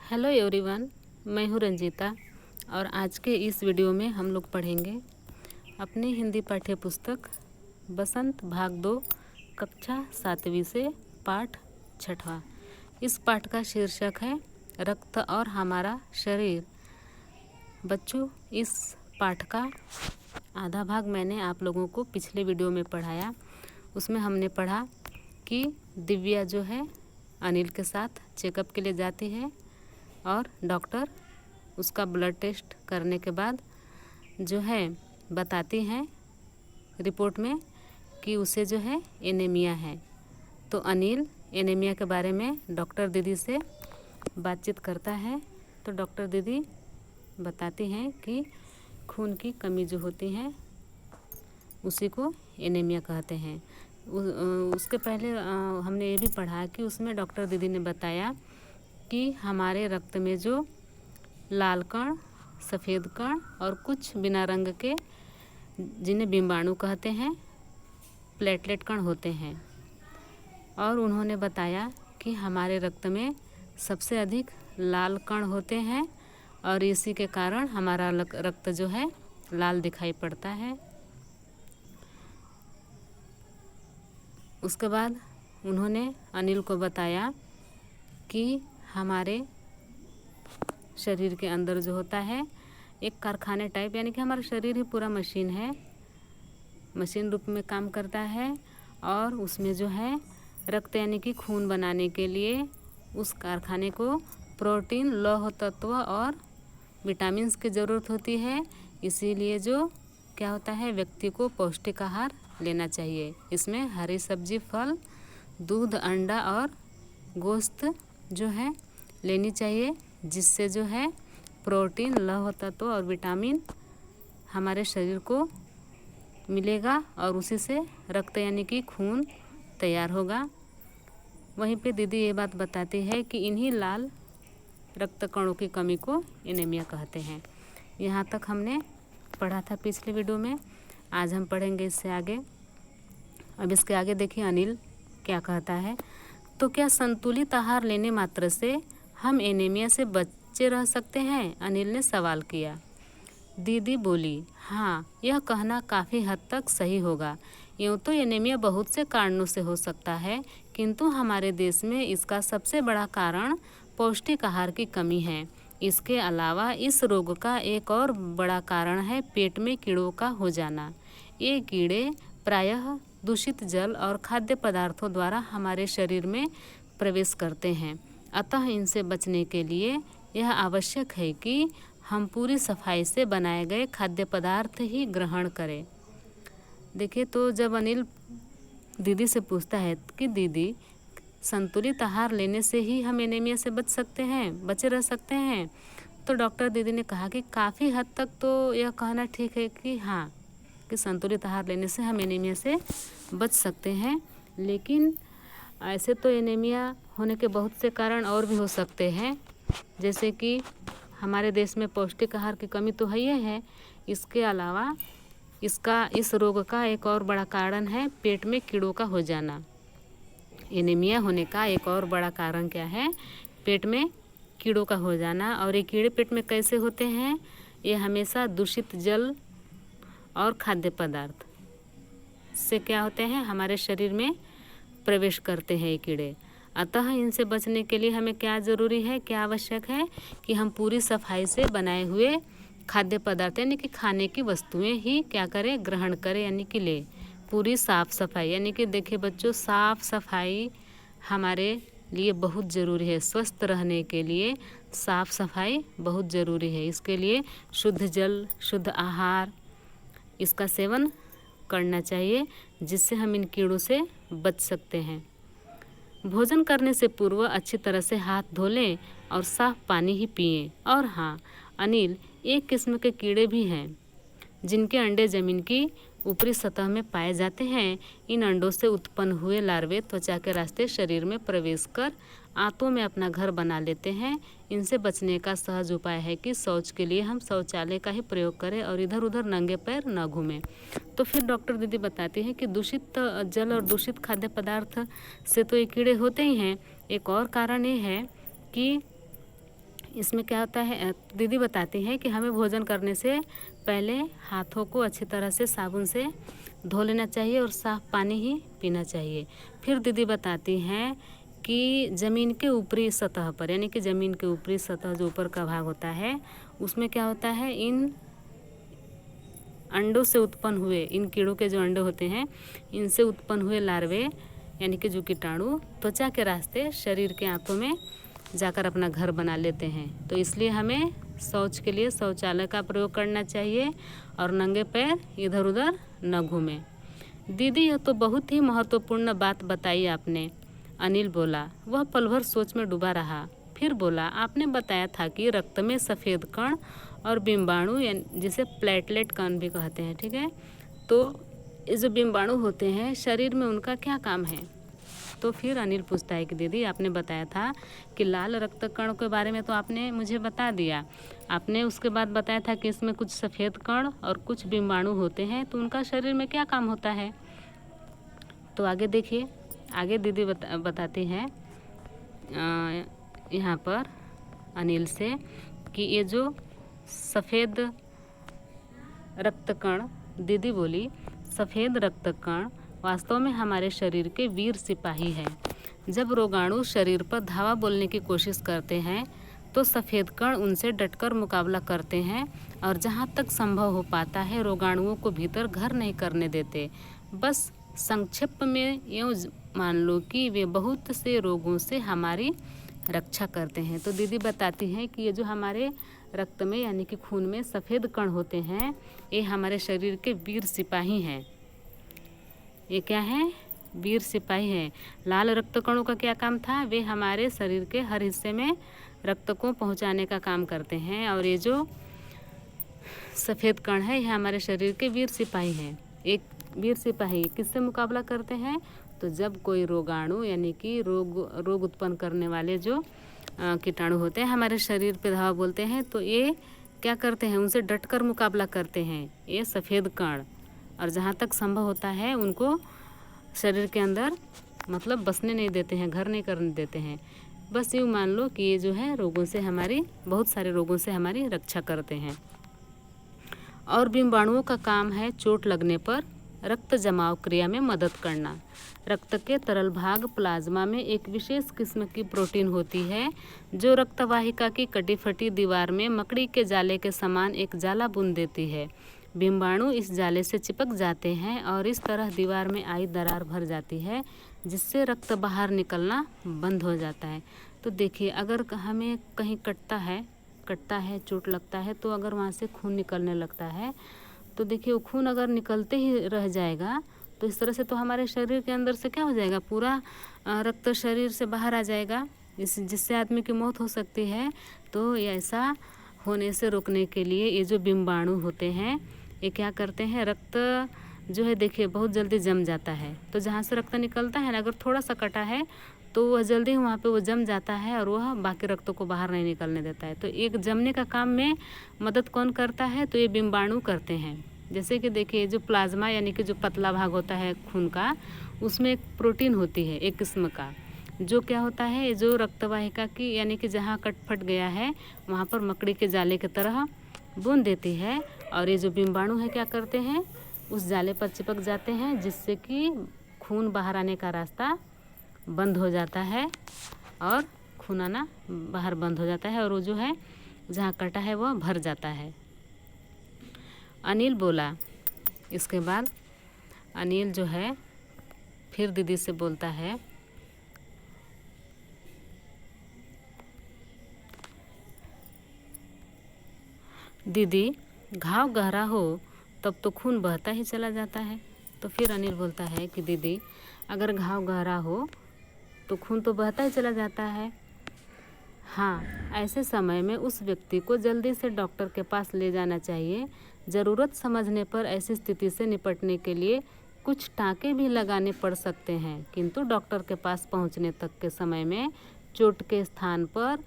Hello everyone, मैं हूँ रंजीता और आज के इस वीडियो में हम लोग पढ़ेंगे अपनी हिंदी पाठ्य पुस्तक बसंत भाग 2 कक्षा 7वीं से पाठ 6वां। इस पाठ का शीर्षक है रक्त और हमारा शरीर। बच्चों, इस पाठ का आधा भाग मैंने आप लोगों को पिछले वीडियो में पढ़ाया। उसमें हमने पढ़ा कि दिव्या जो है अनिल के साथ चेकअप के लिए जाती है और डॉक्टर उसका ब्लड टेस्ट करने के बाद जो है बताती हैं रिपोर्ट में कि उसे जो है एनीमिया है। तो अनिल एनीमिया के बारे में डॉक्टर दीदी से बातचीत करता है। तो डॉक्टर दीदी बताती हैं कि खून की कमी जो होती है उसी को एनीमिया कहते हैं। उसके पहले हमने ये भी पढ़ा कि उसमें डॉक्टर दीदी ने बताया कि हमारे रक्त में जो लाल कण, सफ़ेद कण और कुछ बिना रंग के जिन्हें बिंबाणु कहते हैं, प्लेटलेट कण होते हैं। और उन्होंने बताया कि हमारे रक्त में सबसे अधिक लाल कण होते हैं और इसी के कारण हमारा रक्त जो है लाल दिखाई पड़ता है। उसके बाद उन्होंने अनिल को बताया कि हमारे शरीर के अंदर जो होता है एक कारखाने टाइप, यानी कि हमारा शरीर ही पूरा मशीन है, मशीन रूप में काम करता है। और उसमें जो है रक्त यानी कि खून बनाने के लिए उस कारखाने को प्रोटीन, लौह तत्व और विटामिन्स की ज़रूरत होती है। इसीलिए जो क्या होता है, व्यक्ति को पौष्टिक आहार लेना चाहिए। इसमें हरी सब्जी, फल, दूध, अंडा और गोश्त जो है लेनी चाहिए, जिससे जो है प्रोटीन, लौह तत्व और विटामिन हमारे शरीर को मिलेगा और उसी से रक्त यानी कि खून तैयार होगा। वहीं पे दीदी ये बात बताती है कि इन्हीं लाल रक्त कणों की कमी को एनीमिया कहते हैं। यहाँ तक हमने पढ़ा था पिछले वीडियो में। आज हम पढ़ेंगे इससे आगे। अब इसके आगे देखिए अनिल क्या कहता है। तो क्या संतुलित आहार लेने मात्र से हम एनीमिया से बचे रह सकते हैं? अनिल ने सवाल किया। दीदी बोली, हाँ, यह कहना काफ़ी हद तक सही होगा। यूँ तो एनीमिया बहुत से कारणों से हो सकता है, किंतु हमारे देश में इसका सबसे बड़ा कारण पौष्टिक आहार की कमी है। इसके अलावा इस रोग का एक और बड़ा कारण है पेट में कीड़ों का हो जाना। ये कीड़े प्रायः दूषित जल और खाद्य पदार्थों द्वारा हमारे शरीर में प्रवेश करते हैं। अतः इनसे बचने के लिए यह आवश्यक है कि हम पूरी सफाई से बनाए गए खाद्य पदार्थ ही ग्रहण करें। देखिए, तो जब अनिल दीदी से पूछता है कि दीदी, संतुलित आहार लेने से ही हम एनीमिया से बचे रह सकते हैं, तो डॉक्टर दीदी ने कहा कि काफ़ी हद तक तो यह कहना ठीक है कि हाँ, कि संतुलित आहार लेने से हम एनीमिया से बच सकते हैं। लेकिन ऐसे तो एनीमिया होने के बहुत से कारण और भी हो सकते हैं, जैसे कि हमारे देश में पौष्टिक आहार की कमी तो है। इसके अलावा इस रोग का एक और बड़ा कारण है पेट में कीड़ों का हो जाना। एनीमिया होने का एक और बड़ा कारण क्या है? पेट में कीड़ों का हो जाना। और ये कीड़े पेट में कैसे होते हैं? ये हमेशा दूषित जल और खाद्य पदार्थ से क्या होते हैं, हमारे शरीर में प्रवेश करते हैं ये कीड़े। अतः इनसे बचने के लिए हमें क्या ज़रूरी है, क्या आवश्यक है कि हम पूरी सफाई से बनाए हुए खाद्य पदार्थ यानी कि खाने की वस्तुएं ही क्या करें, ग्रहण करें, यानी कि ले पूरी साफ़ सफाई। यानी कि देखिए बच्चों, साफ़ सफाई हमारे लिए बहुत ज़रूरी है। स्वस्थ रहने के लिए साफ़ सफाई बहुत ज़रूरी है। इसके लिए शुद्ध जल, शुद्ध आहार, इसका सेवन करना चाहिए, जिससे हम इन कीड़ों से बच सकते हैं। भोजन करने से पूर्व अच्छी तरह से हाथ धो लें और साफ पानी ही पिएं। और हाँ अनिल, एक किस्म के कीड़े भी हैं जिनके अंडे ज़मीन की ऊपरी सतह में पाए जाते हैं। इन अंडों से उत्पन्न हुए लार्वे त्वचा के रास्ते शरीर में प्रवेश कर आंतों में अपना घर बना लेते हैं। इनसे बचने का सहज उपाय है कि शौच के लिए हम शौचालय का ही प्रयोग करें और इधर उधर नंगे पैर न घूमें। तो फिर डॉक्टर दीदी बताती है कि दूषित जल और दूषित खाद्य पदार्थ से तो ये कीड़े होते ही हैं। एक और कारण ये है कि इसमें क्या होता है, दीदी बताती हैं कि हमें भोजन करने से पहले हाथों को अच्छी तरह से साबुन से धो लेना चाहिए और साफ़ पानी ही पीना चाहिए। फिर दीदी बताती हैं कि ज़मीन के ऊपरी सतह पर, यानी कि ज़मीन के ऊपरी सतह जो ऊपर का भाग होता है, उसमें क्या होता है, इन अंडों से उत्पन्न हुए, इन कीड़ों के जो अंडे होते हैं, इनसे उत्पन्न हुए लार्वे यानी कि जो कीटाणु त्वचा के रास्ते शरीर के आंतों में जाकर अपना घर बना लेते हैं। तो इसलिए हमें शौच के लिए शौचालय का प्रयोग करना चाहिए और नंगे पैर इधर उधर न घूमें। दीदी यह तो बहुत ही महत्वपूर्ण बात बताई आपने, अनिल बोला। वह पल भर सोच में डूबा रहा। फिर बोला, आपने बताया था कि रक्त में सफ़ेद कण और बिम्बाणु, जिसे प्लेटलेट कण भी कहते हैं, ठीक है, तो ये जो बिम्बाणु होते हैं शरीर में, उनका क्या काम है? तो फिर अनिल पूछता है कि दीदी आपने बताया था कि लाल रक्त कण के बारे में तो आपने मुझे बता दिया, आपने उसके बाद बताया था कि इसमें कुछ सफ़ेद कण और कुछ बिम्बाणु होते हैं, तो उनका शरीर में क्या काम होता है? तो आगे देखिए, आगे दीदी बताती हैं यहाँ पर अनिल से कि ये जो सफ़ेद रक्त कण, दीदी बोली, सफ़ेद रक्त कण वास्तव में हमारे शरीर के वीर सिपाही हैं। जब रोगाणु शरीर पर धावा बोलने की कोशिश करते हैं तो सफ़ेद कण उनसे डटकर मुकाबला करते हैं और जहाँ तक संभव हो पाता है रोगाणुओं को भीतर घर नहीं करने देते। बस संक्षेप में यूँ मान लो कि वे बहुत से रोगों से हमारी रक्षा करते हैं। तो दीदी बताती हैं कि ये जो हमारे रक्त में यानी कि खून में सफ़ेद कण होते हैं, ये हमारे शरीर के वीर सिपाही हैं। ये क्या है? वीर सिपाही हैं। लाल रक्त कणों का क्या काम था? वे हमारे शरीर के हर हिस्से में रक्त को पहुंचाने का काम करते हैं और ये जो सफ़ेद कण है ये हमारे शरीर के वीर सिपाही हैं। एक वीर सिपाही किससे मुकाबला करते हैं? तो जब कोई रोगाणु यानी कि रोग उत्पन्न करने वाले जो कीटाणु होते हैं हमारे शरीर पे धावा बोलते हैं, तो ये क्या करते हैं? उनसे डटकर मुकाबला करते हैं ये सफ़ेद कण, और जहाँ तक संभव होता है उनको शरीर के अंदर मतलब बसने नहीं देते हैं, घर नहीं करने देते हैं। बस यूँ मान लो कि ये जो है रोगों से हमारी, बहुत सारे रोगों से हमारी रक्षा करते हैं। और बिम्बाणुओं का काम है चोट लगने पर रक्त जमाव क्रिया में मदद करना। रक्त के तरल भाग प्लाज्मा में एक विशेष किस्म की प्रोटीन होती है जो रक्तवाहिका की कटी फटी दीवार में मकड़ी के जाले के समान एक जाला बुन देती है। बिम्बाणु इस जाले से चिपक जाते हैं और इस तरह दीवार में आई दरार भर जाती है जिससे रक्त बाहर निकलना बंद हो जाता है। तो देखिए, अगर हमें कहीं कटता है, चोट लगता है, तो अगर वहाँ से खून निकलने लगता है तो देखिए वो खून अगर निकलते ही रह जाएगा तो इस तरह से तो हमारे शरीर के अंदर से क्या हो जाएगा, पूरा रक्त शरीर से बाहर आ जाएगा, जिससे आदमी की मौत हो सकती है। तो ऐसा होने से रोकने के लिए ये जो बिम्बाणु होते हैं ये क्या करते हैं, रक्त जो है देखिए बहुत जल्दी जम जाता है। तो जहाँ से रक्त निकलता है ना, अगर थोड़ा सा कटा है तो वह जल्दी वहाँ पे वो जम जाता है और वह बाकी रक्तों को बाहर नहीं निकलने देता है। तो एक जमने का काम में मदद कौन करता है? तो ये बिम्बाणु करते हैं। जैसे कि देखिए जो प्लाज्मा यानी कि जो पतला भाग होता है खून का, उसमें एक प्रोटीन होती है एक किस्म का, जो क्या होता है, जो रक्तवाहिका की यानी कि जहाँ कट फट गया है वहाँ पर मकड़ी के जाले की तरह बुन देती है। और ये जो बिम्बाणु है क्या करते हैं, उस जाले पर चिपक जाते हैं जिससे कि खून बाहर आने का रास्ता बंद हो जाता है और खून आना बाहर बंद हो जाता है और वो जो है जहाँ कटा है वह भर जाता है। अनिल बोला। इसके बाद अनिल जो है फिर दीदी से बोलता है, दीदी घाव गहरा हो तब तो खून बहता ही चला जाता है। तो फिर अनिल बोलता है कि दीदी अगर घाव गहरा हो तो खून तो बहता ही चला जाता है। हाँ, ऐसे समय में उस व्यक्ति को जल्दी से डॉक्टर के पास ले जाना चाहिए। ज़रूरत समझने पर ऐसी स्थिति से निपटने के लिए कुछ टाँके भी लगाने पड़ सकते हैं, किंतु डॉक्टर के पास पहुंचने तक के समय में चोट के स्थान पर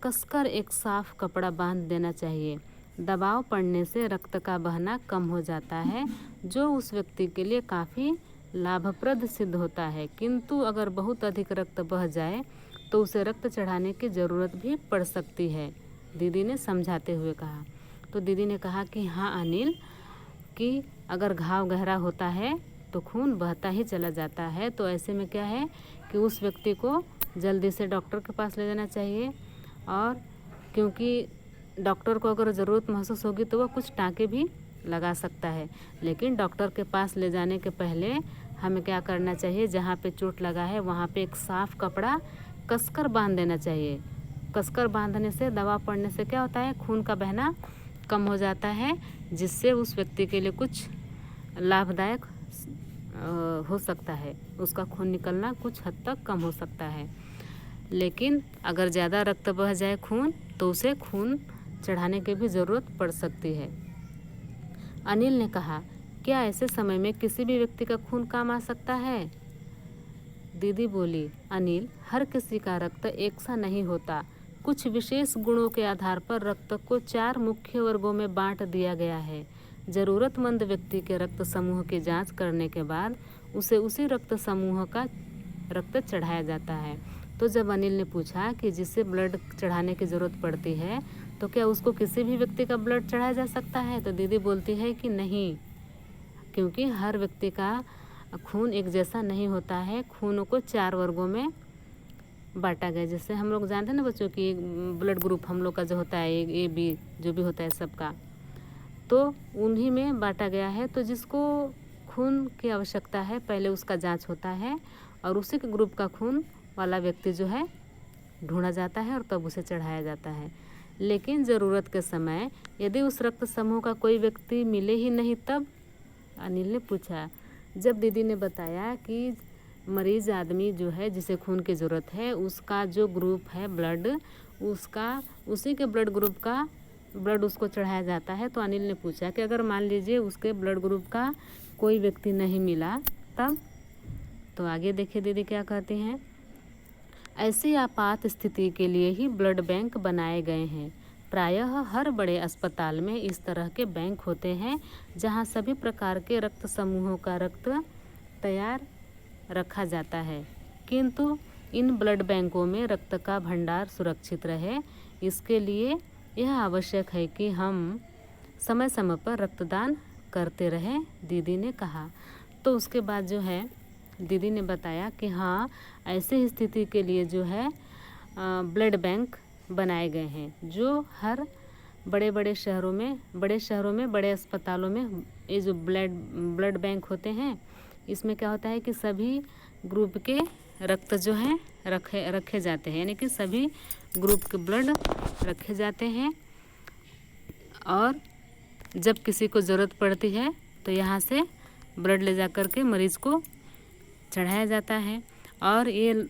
कसकर एक साफ कपड़ा बांध देना चाहिए। दबाव पड़ने से रक्त का बहना कम हो जाता है, जो उस व्यक्ति के लिए काफ़ी लाभप्रद सिद्ध होता है। किंतु अगर बहुत अधिक रक्त बह जाए तो उसे रक्त चढ़ाने की ज़रूरत भी पड़ सकती है। दीदी ने समझाते हुए कहा। तो दीदी ने कहा कि हाँ अनिल, कि अगर घाव गहरा होता है तो खून बहता ही चला जाता है, तो ऐसे में क्या है कि उस व्यक्ति को जल्दी से डॉक्टर के पास ले जाना चाहिए। और क्योंकि डॉक्टर को अगर ज़रूरत महसूस होगी तो वह कुछ टाँके भी लगा सकता है, लेकिन डॉक्टर के पास ले जाने के पहले हमें क्या करना चाहिए, जहाँ पे चोट लगा है वहाँ पे एक साफ़ कपड़ा कसकर बांध देना चाहिए। कसकर बांधने से, दवा पड़ने से क्या होता है, खून का बहना कम हो जाता है, जिससे उस व्यक्ति के लिए कुछ लाभदायक हो सकता है, उसका खून निकलना कुछ हद तक कम हो सकता है। लेकिन अगर ज़्यादा रक्त बह जाए खून, तो उसे खून चढ़ाने की भी ज़रूरत पड़ सकती है। अनिल ने कहा, क्या ऐसे समय में किसी भी व्यक्ति का खून काम आ सकता है? दीदी बोली, अनिल, हर किसी का रक्त एक सा नहीं होता। कुछ विशेष गुणों के आधार पर रक्त को 4 मुख्य वर्गों में बांट दिया गया है। ज़रूरतमंद व्यक्ति के रक्त समूह की जांच करने के बाद उसे उसी रक्त समूह का रक्त चढ़ाया जाता है। तो जब अनिल ने पूछा कि जिसे ब्लड चढ़ाने की ज़रूरत पड़ती है, तो क्या उसको किसी भी व्यक्ति का ब्लड चढ़ाया जा सकता है? तो दीदी बोलती है कि नहीं, क्योंकि हर व्यक्ति का खून एक जैसा नहीं होता है। खूनों को 4 वर्गों में बांटा गया। जैसे हम लोग जानते हैं ना बच्चों की ब्लड ग्रुप हम लोग का जो होता है, ए बी जो भी होता है सबका, तो उन्हीं में बांटा गया है। तो जिसको खून की आवश्यकता है, पहले उसका जांच होता है और उसी के ग्रुप का खून वाला व्यक्ति जो है ढूंढा जाता है और तब उसे चढ़ाया जाता है। लेकिन ज़रूरत के समय यदि उस रक्त समूह का कोई व्यक्ति मिले ही नहीं, तब? अनिल ने पूछा। जब दीदी ने बताया कि मरीज आदमी जो है, जिसे खून की ज़रूरत है, उसका जो ग्रुप है ब्लड, उसका उसी के ब्लड ग्रुप का ब्लड उसको चढ़ाया जाता है, तो अनिल ने पूछा कि अगर मान लीजिए उसके ब्लड ग्रुप का कोई व्यक्ति नहीं मिला, तब? तो आगे देखिए दीदी क्या कहती हैं। ऐसी आपात स्थिति के लिए ही ब्लड बैंक बनाए गए हैं। प्रायः हर बड़े अस्पताल में इस तरह के बैंक होते हैं, जहां सभी प्रकार के रक्त समूहों का रक्त तैयार रखा जाता है। किंतु इन ब्लड बैंकों में रक्त का भंडार सुरक्षित रहे, इसके लिए यह आवश्यक है कि हम समय समय पर रक्तदान करते रहें, दीदी ने कहा। तो उसके बाद जो है दीदी ने बताया कि हाँ, ऐसे स्थिति के लिए जो है ब्लड बैंक बनाए गए हैं, जो हर बड़े शहरों में बड़े अस्पतालों में ये जो ब्लड बैंक होते हैं, इसमें क्या होता है कि सभी ग्रुप के रक्त जो हैं रखे जाते हैं, यानी कि सभी ग्रुप के ब्लड रखे जाते हैं। और जब किसी को ज़रूरत पड़ती है तो यहाँ से ब्लड ले जा कर के मरीज़ को चढ़ाया जाता है। और ये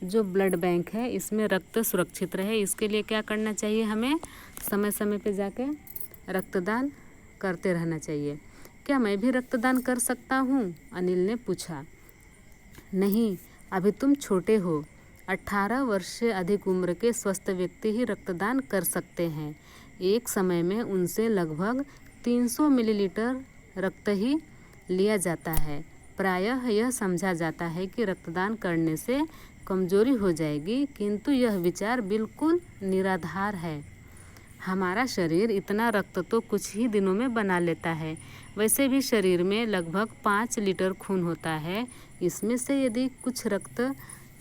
जो ब्लड बैंक है, इसमें रक्त सुरक्षित रहे, इसके लिए क्या करना चाहिए, हमें समय समय पे जाके रक्तदान करते रहना चाहिए। क्या मैं भी रक्तदान कर सकता हूँ? अनिल ने पूछा। नहीं, अभी तुम छोटे हो। 18 वर्ष से अधिक उम्र के स्वस्थ व्यक्ति ही रक्तदान कर सकते हैं। एक समय में उनसे लगभग 300 मिलीलीटर रक्त ही लिया जाता है। प्रायः यह समझा जाता है कि रक्तदान करने से कमजोरी हो जाएगी, किंतु यह विचार बिल्कुल निराधार है। हमारा शरीर इतना रक्त तो कुछ ही दिनों में बना लेता है। वैसे भी शरीर में लगभग 5 लीटर खून होता है। इसमें से यदि कुछ रक्त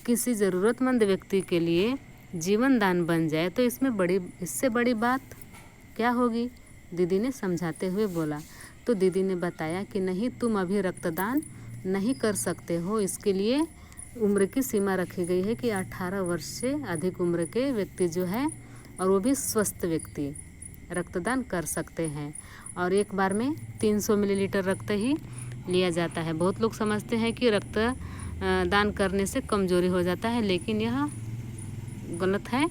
किसी ज़रूरतमंद व्यक्ति के लिए जीवन दान बन जाए, तो इससे बड़ी बात क्या होगी, दीदी ने समझाते हुए बोला। तो दीदी ने बताया कि नहीं, तुम अभी रक्तदान नहीं कर सकते हो। इसके लिए उम्र की सीमा रखी गई है कि 18 वर्ष से अधिक उम्र के व्यक्ति जो है, और वो भी स्वस्थ व्यक्ति, रक्तदान कर सकते हैं। और एक बार में 300 मिलीलीटर रक्त ही लिया जाता है। बहुत लोग समझते हैं कि रक्त दान करने से कमजोरी हो जाता है, लेकिन यह गलत है,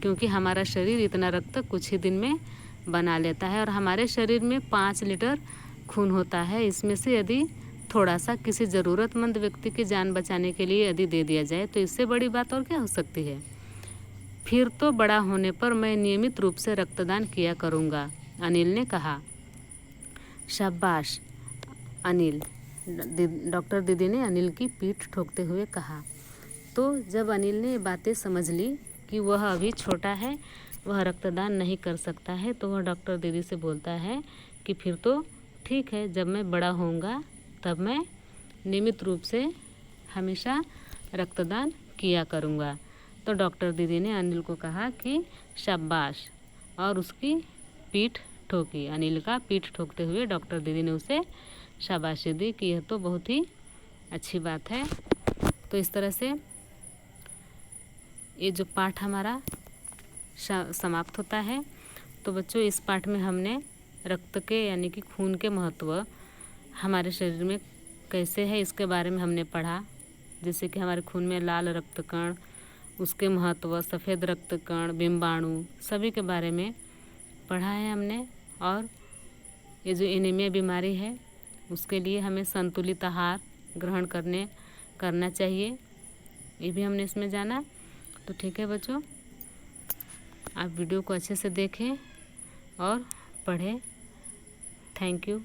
क्योंकि हमारा शरीर इतना रक्त कुछ ही दिन में बना लेता है। और हमारे शरीर में 5 लीटर खून होता है। इसमें से यदि थोड़ा सा किसी ज़रूरतमंद व्यक्ति की जान बचाने के लिए यदि दे दिया जाए, तो इससे बड़ी बात और क्या हो सकती है। फिर तो बड़ा होने पर मैं नियमित रूप से रक्तदान किया करूँगा, अनिल ने कहा। शाबाश अनिल, डॉक्टर दीदी ने अनिल की पीठ ठोकते हुए कहा। तो जब अनिल ने बातें समझ ली कि वह अभी छोटा है, वह रक्तदान नहीं कर सकता है। तो वह डॉक्टर दीदी से बोलता है कि फिर तो ठीक है, जब मैं बड़ा होऊंगा तब मैं नियमित रूप से हमेशा रक्तदान किया करूंगा। तो डॉक्टर दीदी ने अनिल को कहा कि शाबाश, और उसकी पीठ ठोकी। अनिल का पीठ ठोकते हुए डॉक्टर दीदी ने उसे शाबाशी दी कि यह तो बहुत ही अच्छी बात है। तो इस तरह से ये जो पाठ हमारा समाप्त होता है। तो बच्चों, इस पाठ में हमने रक्त के यानी कि खून के महत्व हमारे शरीर में कैसे है इसके बारे में हमने पढ़ा। जैसे कि हमारे खून में लाल रक्त कण, उसके महत्व, सफ़ेद रक्त कण, बिम्बाणु, सभी के बारे में पढ़ा है हमने। और ये जो एनीमिया बीमारी है उसके लिए हमें संतुलित आहार ग्रहण करना चाहिए, ये भी हमने इसमें जाना। तो ठीक है बच्चों, आप वीडियो को अच्छे से देखें और पढ़ें। Thank you.